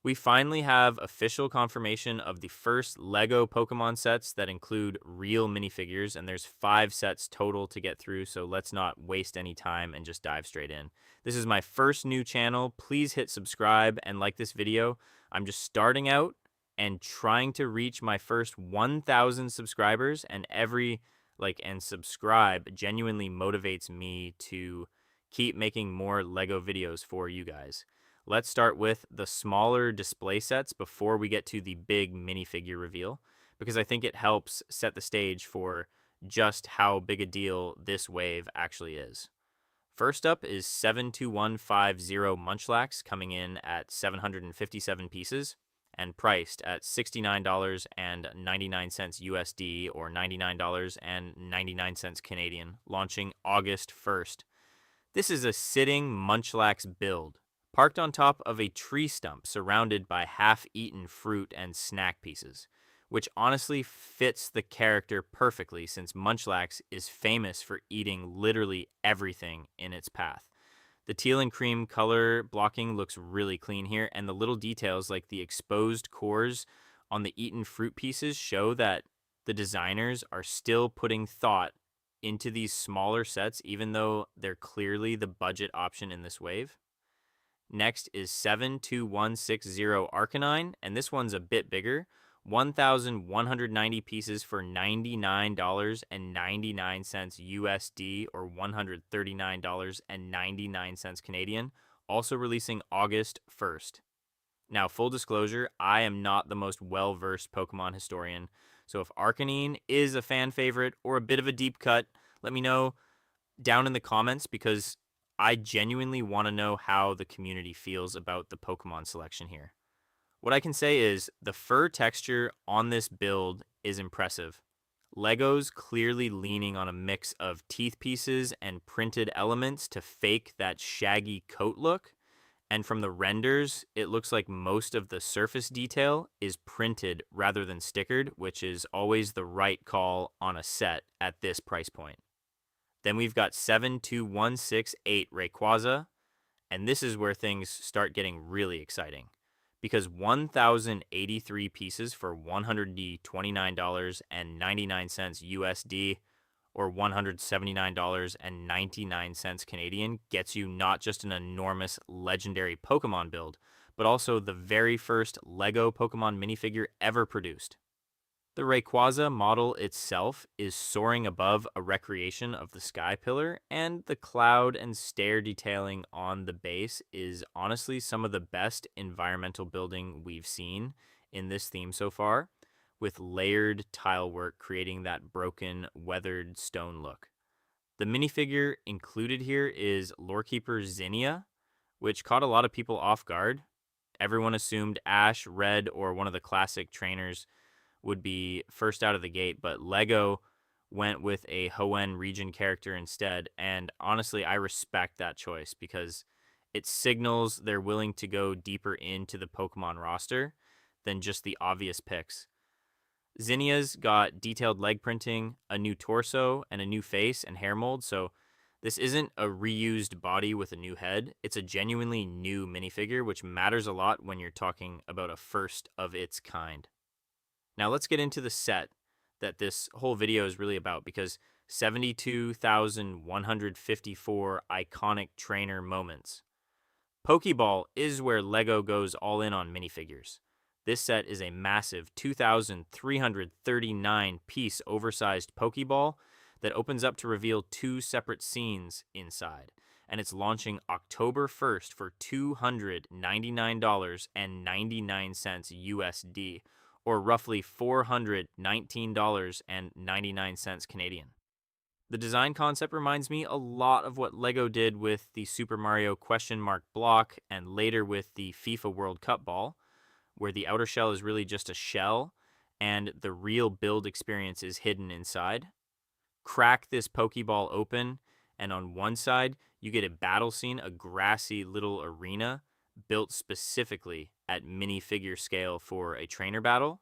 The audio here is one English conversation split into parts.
We finally have official confirmation of the first LEGO Pokemon sets that include real minifigures, and there's 5 sets total to get through, so let's not waste any time and just dive straight in. This is my first new channel. Please hit subscribe and like this video. I'm just starting out and trying to reach my first 1,000 subscribers, and and subscribe genuinely motivates me to keep making more LEGO videos for you guys. Let's start with the smaller display sets before we get to the big minifigure reveal, because I think it helps set the stage for just how big a deal this wave actually is. First up is 72150 Munchlax, coming in at 757 pieces and priced at $69.99 USD or $99.99 Canadian, launching August 1st. This is a sitting Munchlax build, parked on top of a tree stump surrounded by half-eaten fruit and snack pieces, which honestly fits the character perfectly since Munchlax is famous for eating literally everything in its path. The teal and cream color blocking looks really clean here, and the little details like the exposed cores on the eaten fruit pieces show that the designers are still putting thought into these smaller sets, even though they're clearly the budget option in this wave. Next is 72160 Arcanine, and this one's a bit bigger. 1,190 pieces for $99.99 USD or $139.99 Canadian, also releasing August 1st. Now, full disclosure, I am not the most well-versed Pokemon historian, so if Arcanine is a fan favorite or a bit of a deep cut, let me know down in the comments because I genuinely want to know how the community feels about the Pokemon selection here. What I can say is the fur texture on this build is impressive. LEGO's clearly leaning on a mix of teeth pieces and printed elements to fake that shaggy coat look. And from the renders, it looks like most of the surface detail is printed rather than stickered, which is always the right call on a set at this price point. Then we've got 72168 Rayquaza, and this is where things start getting really exciting because 1,083 pieces for $129.99 USD or $179.99 Canadian gets you not just an enormous legendary Pokemon build, but also the very first LEGO Pokemon minifigure ever produced. The Rayquaza model itself is soaring above a recreation of the Sky Pillar, and the cloud and stair detailing on the base is honestly some of the best environmental building we've seen in this theme so far, with layered tile work creating that broken, weathered stone look. The minifigure included here is Lorekeeper Zinnia, which caught a lot of people off guard. Everyone assumed Ash, Red, or one of the classic trainers would be first out of the gate, but LEGO went with a Hoenn region character instead, and honestly, I respect that choice because it signals they're willing to go deeper into the Pokemon roster than just the obvious picks. Zinnia's got detailed leg printing, a new torso, and a new face and hair mold, so this isn't a reused body with a new head. It's a genuinely new minifigure, which matters a lot when you're talking about a first of its kind. Now let's get into the set that this whole video is really about because 72,154 iconic trainer moments. Poké Ball is where LEGO goes all in on minifigures. This set is a massive 2,339 piece oversized Poké Ball that opens up to reveal 2 separate scenes inside. And it's launching October 1st for $299.99 USD, or roughly $419.99 Canadian. The design concept reminds me a lot of what LEGO did with the Super Mario question mark block and later with the FIFA World Cup ball, where the outer shell is really just a shell and the real build experience is hidden inside. Crack this Pokeball open, and on one side, you get a battle scene, a grassy little arena built specifically at minifigure scale for a trainer battle.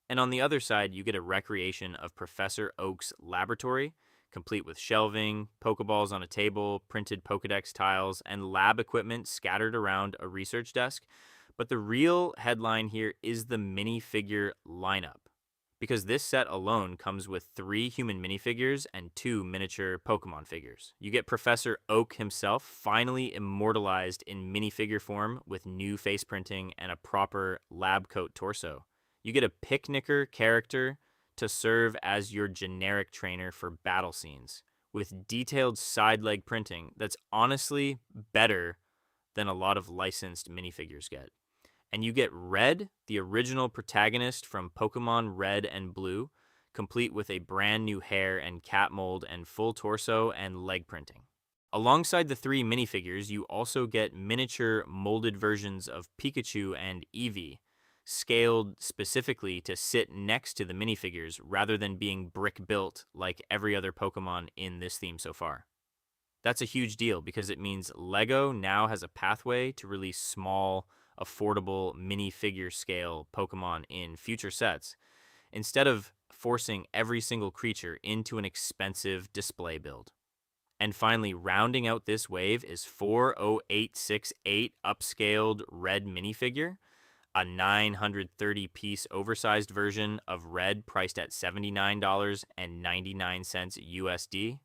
And on the other side, you get a recreation of Professor Oak's laboratory, complete with shelving, Pokeballs on a table, printed Pokedex tiles, and lab equipment scattered around a research desk. But the real headline here is the minifigure lineup, because this set alone comes with 3 human minifigures and 2 miniature Pokemon figures. You get Professor Oak himself, finally immortalized in minifigure form with new face printing and a proper lab coat torso. You get a Picnicker character to serve as your generic trainer for battle scenes, with detailed side leg printing that's honestly better than a lot of licensed minifigures get. And you get Red, the original protagonist from Pokemon Red and Blue, complete with a brand new hair and cat mold and full torso and leg printing. Alongside the 3 minifigures, you also get miniature molded versions of Pikachu and Eevee, scaled specifically to sit next to the minifigures rather than being brick built like every other Pokemon in this theme so far. That's a huge deal because it means LEGO now has a pathway to release small, affordable minifigure scale Pokemon in future sets, instead of forcing every single creature into an expensive display build. And finally, rounding out this wave is 40868 upscaled red minifigure, a 930 piece oversized version of Red priced at $79.99 USD.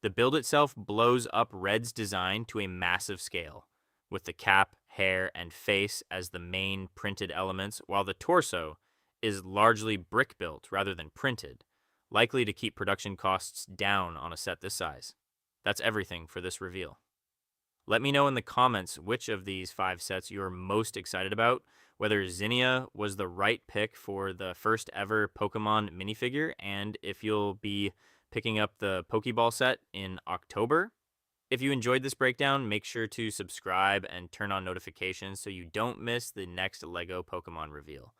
The build itself blows up Red's design to a massive scale, with the cap, hair, and face as the main printed elements, while the torso is largely brick built rather than printed, likely to keep production costs down on a set this size. That's everything for this reveal. Let me know in the comments which of these 5 sets you're most excited about, whether Zinnia was the right pick for the first ever Pokemon minifigure, and if you'll be picking up the Poké Ball set in October. If you enjoyed this breakdown, make sure to subscribe and turn on notifications so you don't miss the next LEGO Pokemon reveal.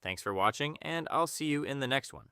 Thanks for watching, and I'll see you in the next one.